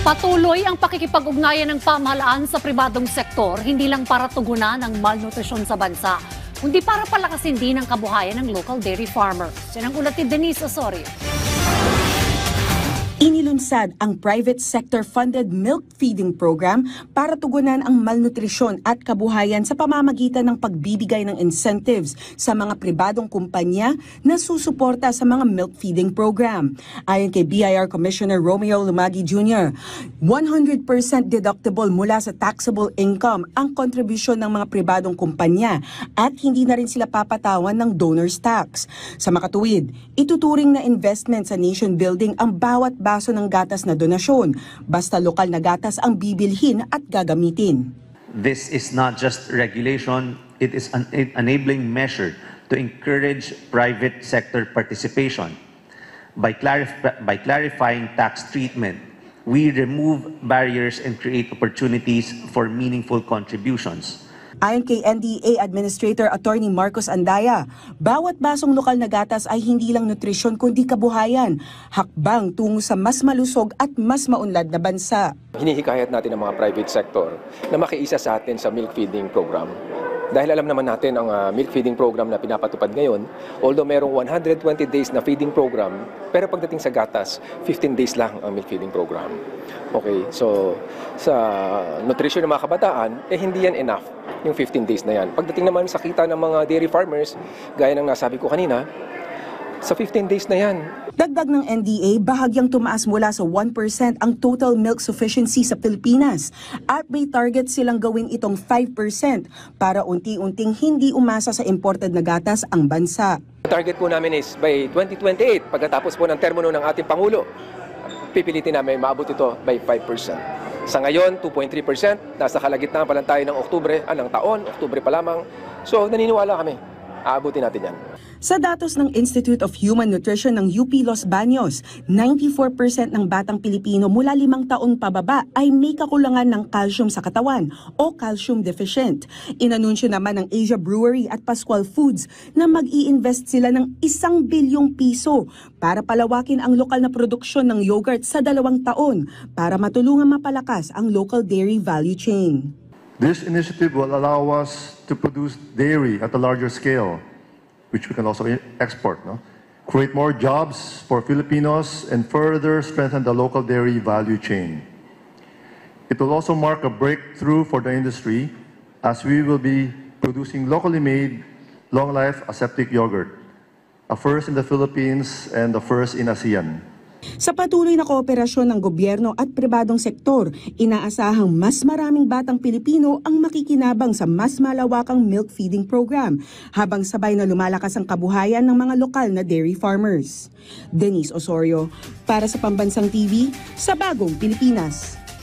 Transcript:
Patuloy ang pakikipag-ugnayan ng pamahalaan sa pribadong sektor, hindi lang para tugunan ang malnutrisyon sa bansa, kundi para palakasin din ang kabuhayan ng local dairy farmers. Yan ang ulat ni Denise Osorio. Inilunsad ang private sector-funded milk feeding program para tugunan ang malnutrisyon at kabuhayan sa pamamagitan ng pagbibigay ng incentives sa mga pribadong kumpanya na susuporta sa mga milk feeding program. Ayon kay BIR Commissioner Romeo Lumagi Jr., 100% deductible mula sa taxable income ang kontribusyon ng mga pribadong kumpanya at hindi na rin sila papatawan ng donor's tax. Sa makatuwid, ituturing na investment sa nation building ang bawat baso ng gatas na donasyon, basta lokal na gatas ang bibilhin at gagamitin. This is not just regulation, it is an enabling measure to encourage private sector participation. By clarifying tax treatment, we remove barriers and create opportunities for meaningful contributions. Ayon kay NDA Administrator Attorney Marcos Andaya, bawat basong lokal na gatas ay hindi lang nutrisyon kundi kabuhayan, hakbang tungo sa mas malusog at mas maunlad na bansa. Hinihikayat natin ang mga private sector na makiisa sa atin sa milk feeding program. Dahil alam naman natin ang milk feeding program na pinapatupad ngayon, although merong 120 days na feeding program, pero pagdating sa gatas, 15 days lang ang milk feeding program. Okay, so sa nutrition ng mga kabataan, hindi yan enough, yung 15 days na yan. Pagdating naman sa kita ng mga dairy farmers, gaya ng nasabi ko kanina, sa 15 days na yan. Dagdag ng NDA, bahagyang tumaas mula sa 1% ang total milk sufficiency sa Pilipinas at may target silang gawin itong 5% para unti-unting hindi umasa sa imported na gatas ang bansa. Target po namin is by 2028, pagkatapos po ng termino ng ating Pangulo, pipilitin namin maabot ito by 5%. Sa ngayon, 2.3%, nasa kalagitnaan pa lang tayo ng ng taon, Oktubre pa lamang. So naniniwala kami, aabutin natin yan. Sa datos ng Institute of Human Nutrition ng UP Los Baños, 94% ng batang Pilipino mula 5 taon pababa ay may kakulangan ng calcium sa katawan o calcium deficient. Inanunsyo naman ng Asia Brewery at Pascual Foods na mag-i-invest sila ng 1 bilyong piso para palawakin ang lokal na produksyon ng yogurt sa 2 taon para matulungan mapalakas ang local dairy value chain. This initiative will allow us to produce dairy at a larger scale, which we can also export, create more jobs for Filipinos, and further strengthen the local dairy value chain. It will also mark a breakthrough for the industry as we will be producing locally made, long-life aseptic yogurt, a first in the Philippines and the first in ASEAN. Sa patuloy na kooperasyon ng gobyerno at pribadong sektor, inaasahang mas maraming batang Pilipino ang makikinabang sa mas malawakang milk feeding program, habang sabay na lumalakas ang kabuhayan ng mga lokal na dairy farmers. Denise Osorio, para sa Pambansang TV, sa Bagong Pilipinas.